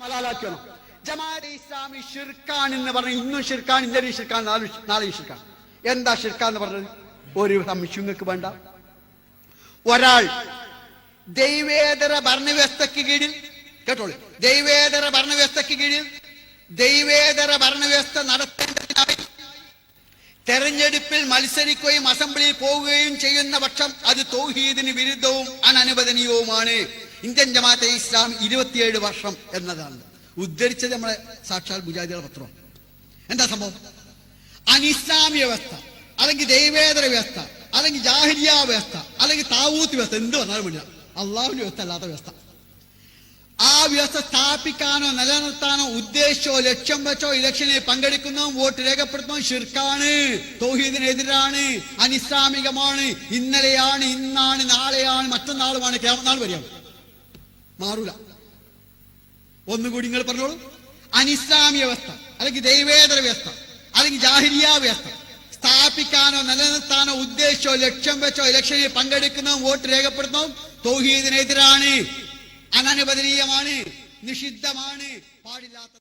ഹലാലാക്കണം. ജമാഅത്തെ ഇസ്ലാമി ഷിർക്കാണെന്ന് പറഞ്ഞ ഇന്നും ഷിർക്കാണ്, ഇന്നലെ ഷിർക്കാണ്, നാളെ ഷിർക്കാണ്. എന്താ ഷിർക്കാന്ന് പറഞ്ഞത്? ഒരു സംശയങ്ങൾക്ക് വേണ്ട. ഒരാൾ ദൈവേതര ഭരണവ്യവസ്ഥയ്ക്ക് കീഴിൽ, കേട്ടോളൂ, ദൈവേതര ഭരണവ്യവസ്ഥയ്ക്ക് കീഴിൽ ദൈവേതര ഭരണവ്യവസ്ഥ നടത്തേണ്ടതിനായി തെരഞ്ഞെടുപ്പിൽ മത്സരിക്കുകയും അസംബ്ലിയിൽ പോവുകയും ചെയ്യുന്ന പക്ഷം അത് തൗഹീദിന് വിരുദ്ധവും അനനുവദനീയവുമാണ്. ഇന്ത്യൻ ജമാഅത്തെ ഇസ്ലാം 27 വർഷം എന്നതാണ് ഉദ്ധരിച്ചത്. നമ്മളെ സാക്ഷാൽ മുജാഹിദുകളുടെ പത്രം. എന്താ സംഭവം? അനിസ്ലാമിക വ്യവസ്ഥ, അല്ലെങ്കിൽ ദൈവേതര വ്യവസ്ഥ, അല്ലെങ്കിൽ ജാഹിലിയ വ്യവസ്ഥ, അല്ലെങ്കിൽ താവൂത്ത് വ്യവസ്ഥ, എന്ത് വന്നാലും വേണ്ട, അള്ളാഹുവിന്റെ വ്യവസ്ഥ അല്ലാത്ത വ്യവസ്ഥ, ആ വ്യവസ്ഥ സ്ഥാപിക്കാനോ നിലനിർത്താനോ ഉദ്ദേശിച്ചോ ലക്ഷ്യം വെച്ചോ ഇലക്ഷനിൽ പങ്കെടുക്കുന്നതും വോട്ട് രേഖപ്പെടുത്തുന്നതും ഷിർക്കാണ്, തൗഹീദിനെതിരാണ്, അനിസ്ലാമികമാണ്. ഇന്നലെയാണ്, ഇന്നാണ്, നാളെയാണ്, മറ്റന്നാളുമാണ്, ഖിയാമത്ത് നാൾ വരെയാണ്, മാറൂല. ഒന്നുകൂടി നിങ്ങൾ പറഞ്ഞോളൂ. അനിസ്ലാമിക വ്യവസ്ഥ, അല്ലെങ്കിൽ ദൈവേതര വ്യവസ്ഥ, അല്ലെങ്കിൽ ജാഹിലിയ വ്യവസ്ഥ സ്ഥാപിക്കാനോ നിലനിർത്താനോ ഉദ്ദേശിച്ചോ ലക്ഷ്യം വെച്ചോ ഇലക്ഷനിൽ പങ്കെടുക്കുന്നതും വോട്ട് രേഖപ്പെടുത്തുന്നതും തൗഹീദിനെതിരാണ്, അനനുവദനീയമാണ്, നിഷിദ്ധമാണ്, പാടില്ലാത്ത